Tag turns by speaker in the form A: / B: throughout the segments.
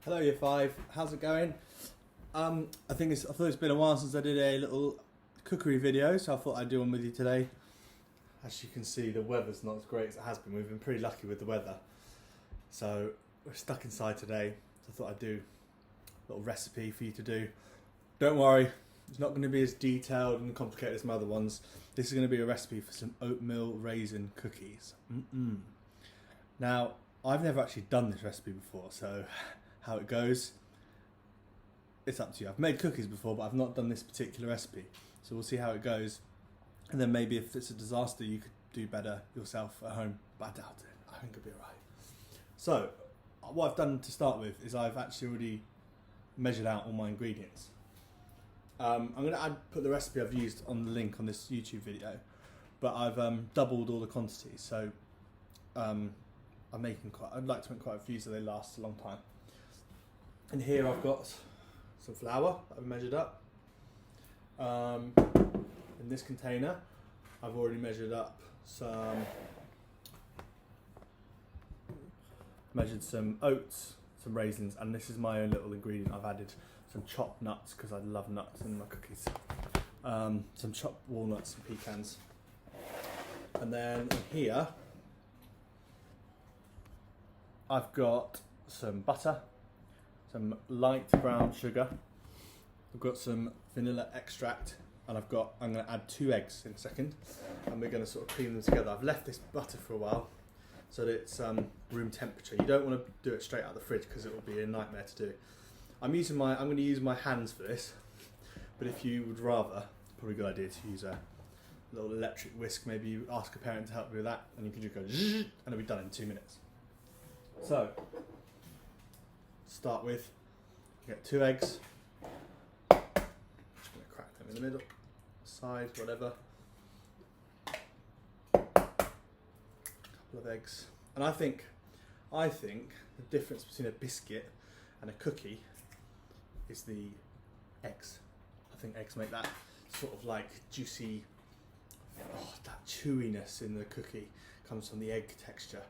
A: Hello Year 5, how's it going? I thought it's been a while since I did a little cookery video, so I thought I'd do one with you today. As you can see, the weather's not as great as it has been. We've been pretty lucky with the weather. So we're stuck inside today, so I thought I'd do a little recipe for you to do. Don't worry, it's not going to be as detailed and complicated as my other ones. This is going to be a recipe for some oatmeal raisin cookies. Now, I've never actually done this recipe before, so how it goes, it's up to you. I've made cookies before, but I've not done this particular recipe. So we'll see how it goes. And then maybe if it's a disaster, you could do better yourself at home, but I doubt it. I think it'll be alright. So, what I've done to start with is I've actually already measured out all my ingredients. I'm going to put the recipe I've used on the link on this YouTube video, but I've doubled all the quantities. So, I'd like to make quite a few so they last a long time. And here I've got some flour that I've measured up. In this container, I've already measured up some oats, some raisins, and this is my own little ingredient. I've added some chopped nuts because I love nuts in my cookies. Some chopped walnuts and pecans. And then here, I've got some butter, some light brown sugar. I've got some vanilla extract, and I'm going to add 2 eggs in a second, and we're going to sort of cream them together. I've left this butter for a while so that it's room temperature. You don't want to do it straight out of the fridge because it will be a nightmare to do. I'm going to use my hands for this, but if you would rather, probably a good idea to use a little electric whisk. Maybe you ask a parent to help you with that, and you can just go zzz, and it'll be done in 2 minutes. So, start with, you get 2 eggs. I'm just going to crack them in the middle, side, whatever. A couple of eggs. And I think the difference between a biscuit and a cookie is the eggs. I think eggs make that sort of like juicy, that chewiness in the cookie comes from the egg texture,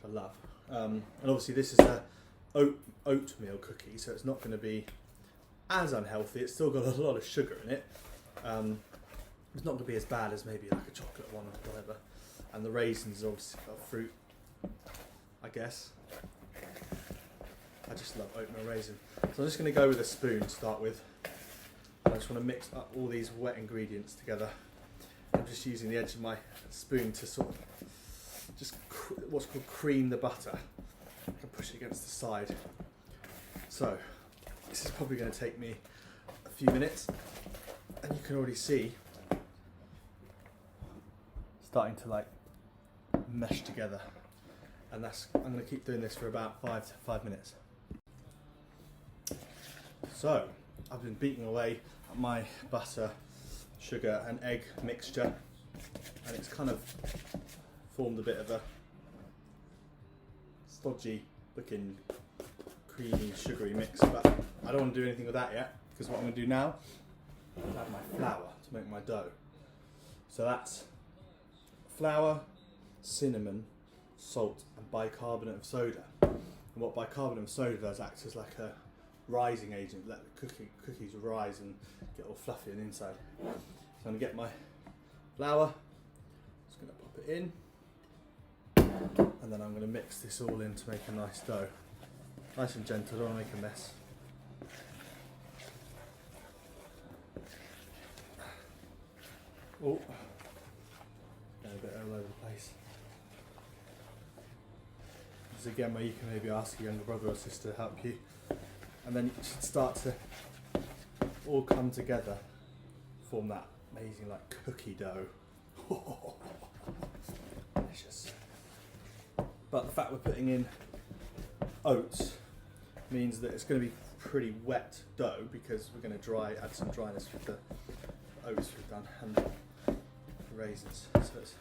A: which I love. And obviously this is a oatmeal cookie, so it's not going to be as unhealthy. It's still got a lot of sugar in it. It's not going to be as bad as maybe like a chocolate one or whatever. And the raisins obviously got fruit, I guess. I just love oatmeal raisin. So I'm just going to go with a spoon to start with. I just want to mix up all these wet ingredients together. I'm just using the edge of my spoon to sort of just what's called cream the butter. I can push it against the side. So this is probably going to take me a few minutes, and you can already see starting to like mesh together. And I'm going to keep doing this for about 5 minutes. So I've been beating away at my butter, sugar and egg mixture, and it's kind of formed a bit of a stodgy looking creamy sugary mix, but I don't want to do anything with that yet, because what I'm going to do now is add my flour to make my dough. So that's flour, cinnamon, salt and bicarbonate of soda. And what bicarbonate of soda does, acts as like a rising agent, let the cookies rise and get all fluffy on the inside. So I'm going to get my flour, just going to pop it in, and then I'm going to mix this all in to make a nice dough. Nice and gentle, don't want to make a mess. Oh, a bit all over the place. This is again where you can maybe ask a younger brother or sister to help you, and then it should start to all come together, form that amazing like cookie dough. Delicious. But the fact we're putting in oats means that it's going to be pretty wet dough, because we're going to add some dryness with the oats we've done and the raisins. So it's,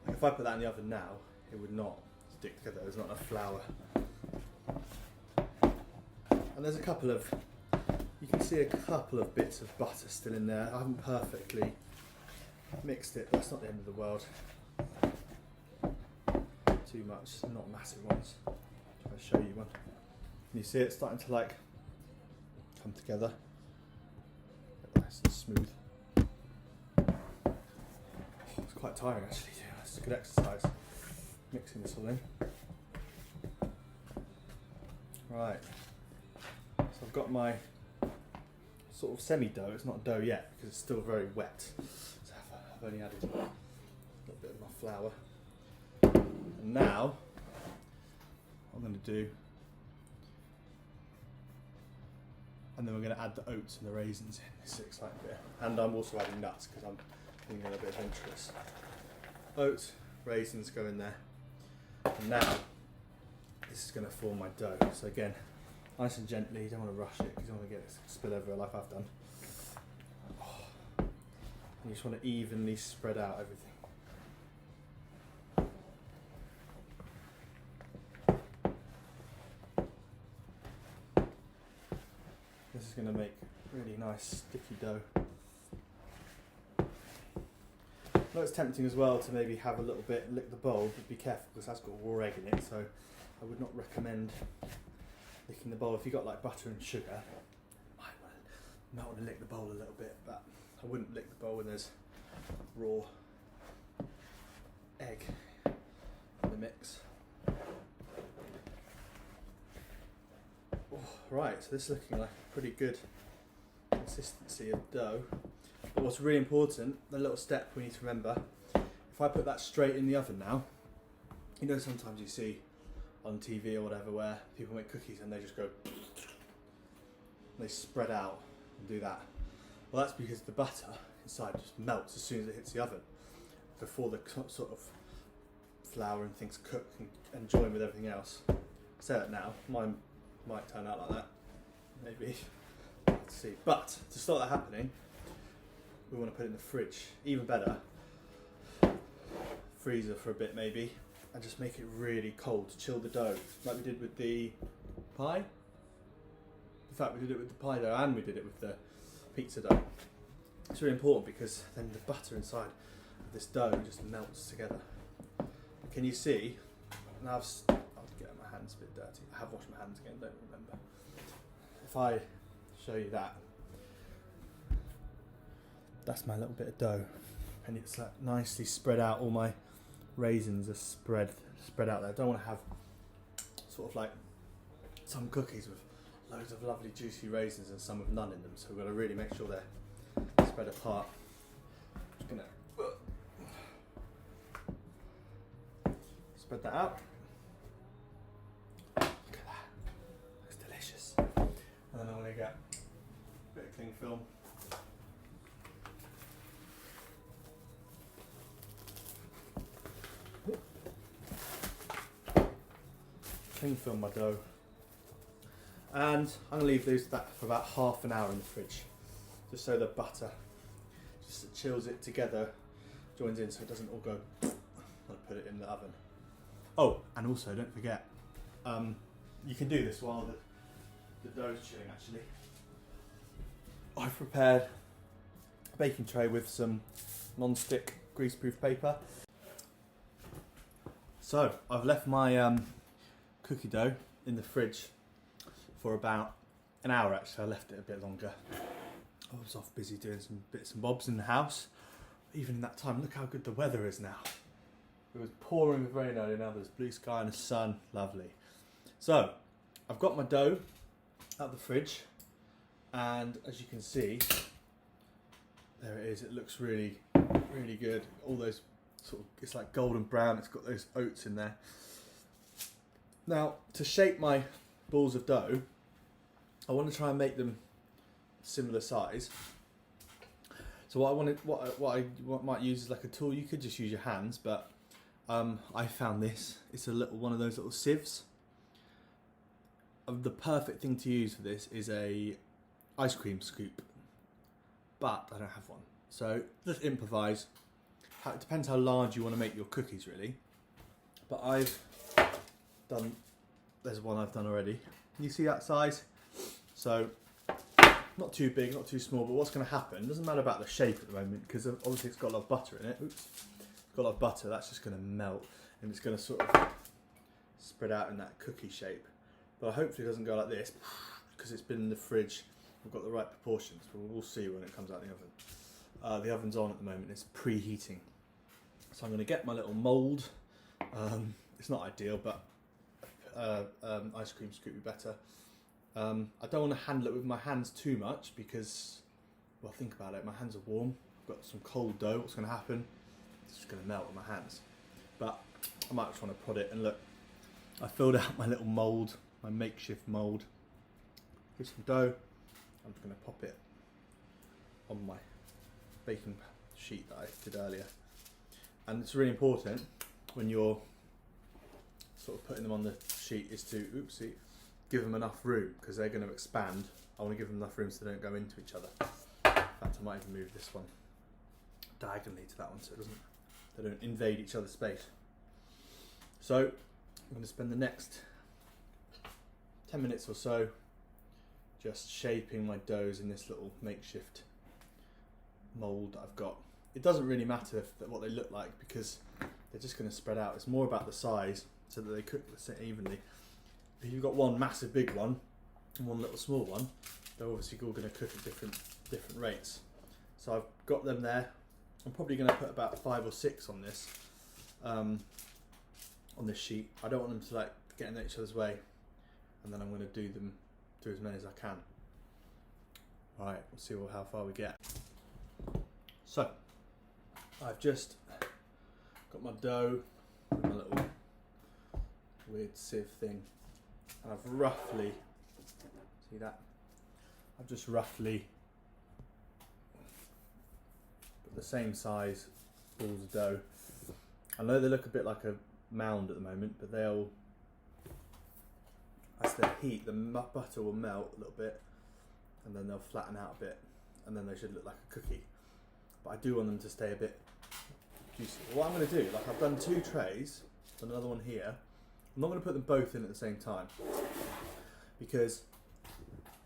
A: if I put that in the oven now, it would not stick together. There's not enough flour. And there's you can see a couple of bits of butter still in there. I haven't perfectly mixed it, but that's not the end of the world. Too much, not massive ones. I'll show you one. Can you see it starting to like come together? Nice and smooth. It's quite tiring actually. It's a good exercise. Mixing this all in. Right. So I've got my sort of semi-dough. It's not dough yet because it's still very wet. So I've only added a little bit of my flour. And now what I'm going to do, and then we're going to add the oats and the raisins in. This looks like a bit. And I'm also adding nuts because I'm being a little bit adventurous. Oats, raisins go in there. And now this is going to form my dough. So again, nice and gently. You don't want to rush it because you don't want to get it spill over like I've done. And you just want to evenly spread out everything. This is going to make really nice sticky dough. I know it's tempting as well to maybe have a little bit, lick the bowl, but be careful because that's got raw egg in it, so I would not recommend licking the bowl. If you've got like butter and sugar, you might want to lick the bowl a little bit, but I wouldn't lick the bowl when there's raw egg in the mix. Right, so this is looking like a pretty good consistency of dough. But what's really important, the little step we need to remember, if I put that straight in the oven now, you know sometimes you see on TV or whatever where people make cookies and they just go, they spread out and do that. Well, that's because the butter inside just melts as soon as it hits the oven before the sort of flour and things cook and join with everything else. Say that now, mine might turn out like that, maybe. Let's see. But to start that happening, we want to put it in the fridge. Even better, freezer for a bit maybe, and just make it really cold to chill the dough, like we did with the pie. In fact, we did it with the pie dough and we did it with the pizza dough. It's really important because then the butter inside of this dough just melts together. Can you see? Now I'll get my hands a bit dirty. I have washed my hands again, don't remember. If I show you that, that's my little bit of dough, and it's like nicely spread out. All my raisins are spread out there. I don't want to have sort of like some cookies with loads of lovely juicy raisins and some with none in them, so we've got to really make sure they're spread apart. Just gonna spread that out. Look at that, looks delicious. And then I'm going to get a bit of cling film. Cling film my dough. And I'm going to leave that for about half an hour in the fridge, just so the butter just chills it together, joins in so it doesn't all go. I'll put it in the oven. Oh, and also don't forget, you can do this while the dough's chilling actually. I've prepared a baking tray with some non-stick greaseproof paper. So I've left my cookie dough in the fridge for about an hour actually. I left it a bit longer. I was off busy doing some bits and bobs in the house. Even in that time, look how good the weather is now. It was pouring with rain earlier, now there's blue sky and the sun, lovely. So, I've got my dough out of the fridge, and as you can see, there it is. It looks really, really good. All those sort of, it's like golden brown, it's got those oats in there. Now, to shape my balls of dough, I want to try and make them similar size. So what I might use is like a tool. You could just use your hands, but I found this. It's a little one of those little sieves. The perfect thing to use for this is a ice cream scoop, but I don't have one. So just improvise. It depends how large you want to make your cookies, really. But there's one I've done already. Can you see that size? So not too big, not too small, but what's going to happen, doesn't matter about the shape at the moment, because obviously it's got a lot of butter in it. Oops. It's got a lot of butter, that's just going to melt, and it's going to sort of spread out in that cookie shape. but hopefully it doesn't go like this because it's been in the fridge. We've got the right proportions, but we'll see when it comes out of the oven. The oven's on at the moment, it's preheating. So I'm going to get my little mould. It's not ideal, but ice cream scoop would be better. I don't want to handle it with my hands too much because, well, think about it, my hands are warm. I've got some cold dough. What's going to happen? It's just going to melt on my hands. But I might just want to prod it, and look, I filled out my little mould, my makeshift mould with some dough. I'm just going to pop it on my baking sheet that I did earlier. And it's really important when you're sort of putting them on the sheet is to, give them enough room because they're going to expand. I want to give them enough room so they don't go into each other. In fact, I might even move this one diagonally to that one so they don't invade each other's space. So I'm going to spend the next 10 minutes or so just shaping my doughs in this little makeshift mould that I've got. It doesn't really matter what they look like because they're just going to spread out. It's more about the size so that they cook evenly. If you've got one massive big one and one little small one, they're obviously all going to cook at different rates. So I've got them there. I'm probably going to put about 5 or 6 on this sheet. I don't want them to like get in each other's way, and then I'm going to do as many as I can. Right, we'll see how far we get. So I've just got my dough, my little weird sieve thing, and I've roughly, see that? I've just roughly put the same size balls of dough. I know they look a bit like a mound at the moment, but they'll, as they heat, the butter will melt a little bit, and then they'll flatten out a bit, and then they should look like a cookie. But I do want them to stay a bit juicy. What I'm going to do, like I've done 2 trays, another one here. I'm not going to put them both in at the same time because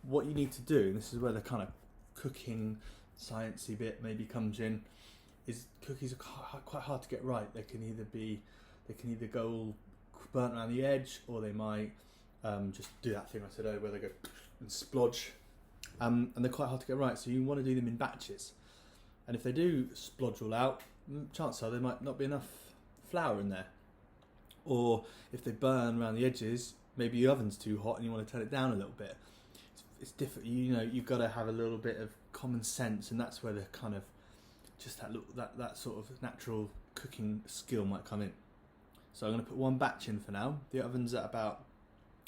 A: what you need to do, and this is where the kind of cooking sciencey bit maybe comes in, is cookies are quite hard to get right. They can either go all burnt around the edge, or they might just do that thing I said earlier where they go and splodge, and they're quite hard to get right. So you want to do them in batches, and if they do splodge all out, chances are there might not be enough flour in there, or if they burn around the edges, maybe your oven's too hot and you want to turn it down a little bit. It's different, you know. You've got to have a little bit of common sense, and that's where the kind of just that sort of natural cooking skill might come in. So I'm going to put one batch in for now. The oven's at about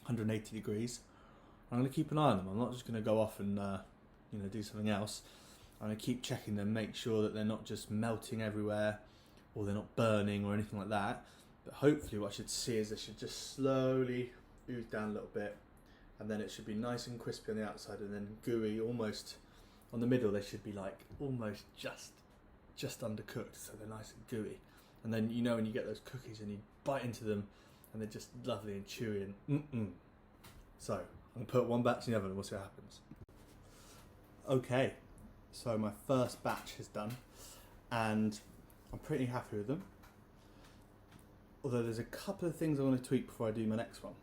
A: 180 degrees. I'm going to keep an eye on them. I'm not just going to go off and do something else. I'm going to keep checking them, make sure that they're not just melting everywhere, or they're not burning or anything like that. But hopefully what I should see is they should just slowly ooze down a little bit, and then it should be nice and crispy on the outside, and then gooey almost on the middle. They should be like almost just undercooked, so they're nice and gooey. And then when you get those cookies and you bite into them and they're just lovely and chewy and So I'm going to put one batch in the oven and we'll see what happens. Okay, so my first batch is done and I'm pretty happy with them. Although there's a couple of things I want to tweak before I do my next one.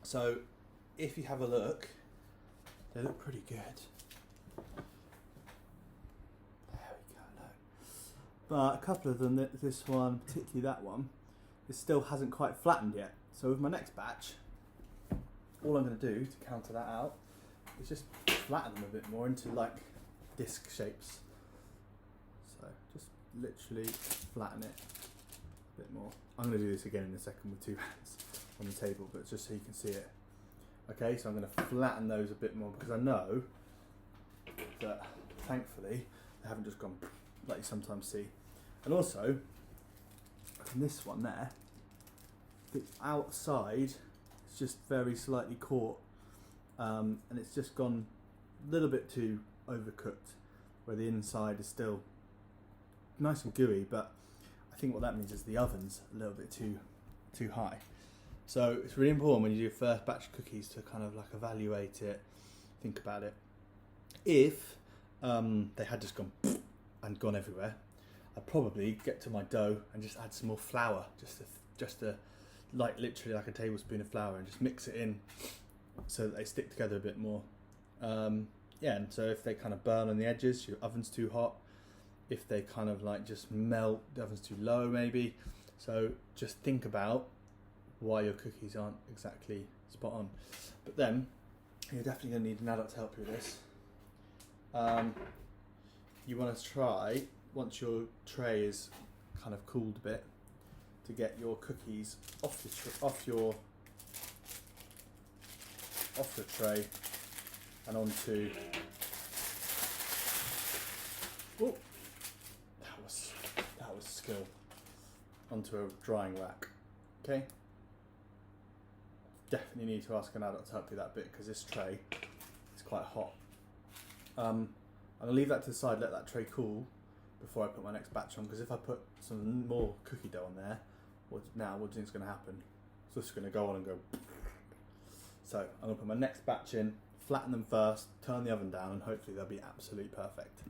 A: So if you have a look, they look pretty good. But a couple of them, this one, particularly that one, it still hasn't quite flattened yet. So with my next batch, all I'm going to do to counter that out is just flatten them a bit more into like disc shapes. So just literally flatten it a bit more. I'm going to do this again in a second with 2 hands on the table, but just so you can see it. Okay, so I'm going to flatten those a bit more because I know that thankfully they haven't just gone like you sometimes see. And also, in this one there, the outside is just very slightly caught, and it's just gone a little bit too overcooked, where the inside is still nice and gooey, but I think what that means is the oven's a little bit too high. So it's really important when you do your first batch of cookies to kind of like evaluate it, think about it. If they had just gone and gone everywhere, I'd probably get to my dough and just add some more flour, just a like literally like a tablespoon of flour, and just mix it in so that they stick together a bit more. Yeah, and so if they kind of burn on the edges, your oven's too hot. If they kind of like just melt, the oven's too low maybe. So just think about why your cookies aren't exactly spot on. But then you're definitely going to need an adult to help you with this. You want to try, once your tray is kind of cooled a bit, to get your cookies off the tray and onto. Oh, that was skill. Onto a drying rack. Okay. Definitely need to ask an adult to help you that bit, because this tray is quite hot. I'm gonna leave that to the side, let that tray cool before I put my next batch on, because if I put some more cookie dough on there, what do you think is going to happen? It's just going to go on and go. So I'm going to put my next batch in, flatten them first, turn the oven down, and hopefully they'll be absolutely perfect.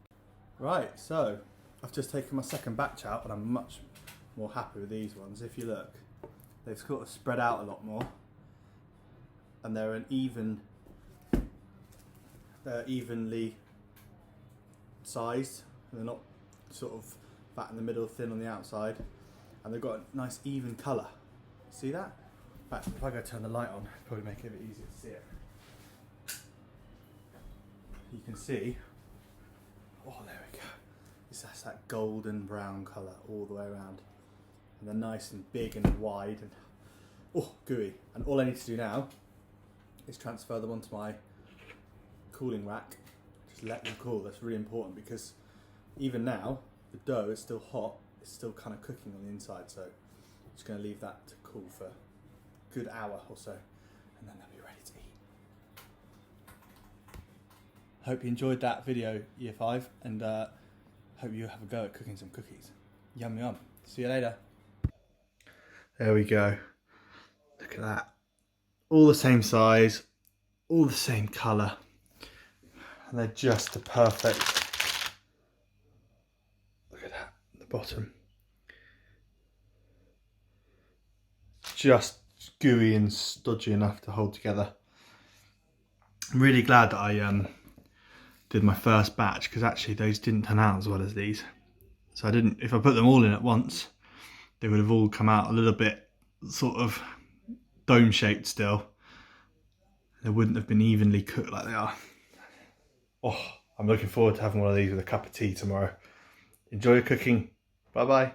A: Right, so I've just taken my second batch out, and I'm much more happy with these ones. If you look, they've sort of spread out a lot more, and they're evenly sized. They're not sort of fat in the middle, thin on the outside, and they've got a nice even colour. See that? In fact, if I go turn the light on, it'll probably make it a bit easier to see it. You can see, oh there we go, that's that golden brown colour all the way around, and they're nice and big and wide and gooey. And all I need to do now is transfer them onto my cooling rack. Just let them cool. That's really important, because even now the dough is still hot, it's still kind of cooking on the inside, so I'm just going to leave that to cool for a good hour or so, and then they'll be ready to eat. Hope you enjoyed that video, Year 5, and hope you have a go at cooking some cookies. Yum yum. See you later. There we go. Look at that. All the same size, all the same colour, and they're just the perfect. Look at that at the bottom. Just gooey and stodgy enough to hold together. I'm really glad that I did my first batch, because actually those didn't turn out as well as these. So if I put them all in at once, they would have all come out a little bit sort of dome shaped still. They wouldn't have been evenly cooked like they are. Oh, I'm looking forward to having one of these with a cup of tea tomorrow. Enjoy your cooking. Bye bye.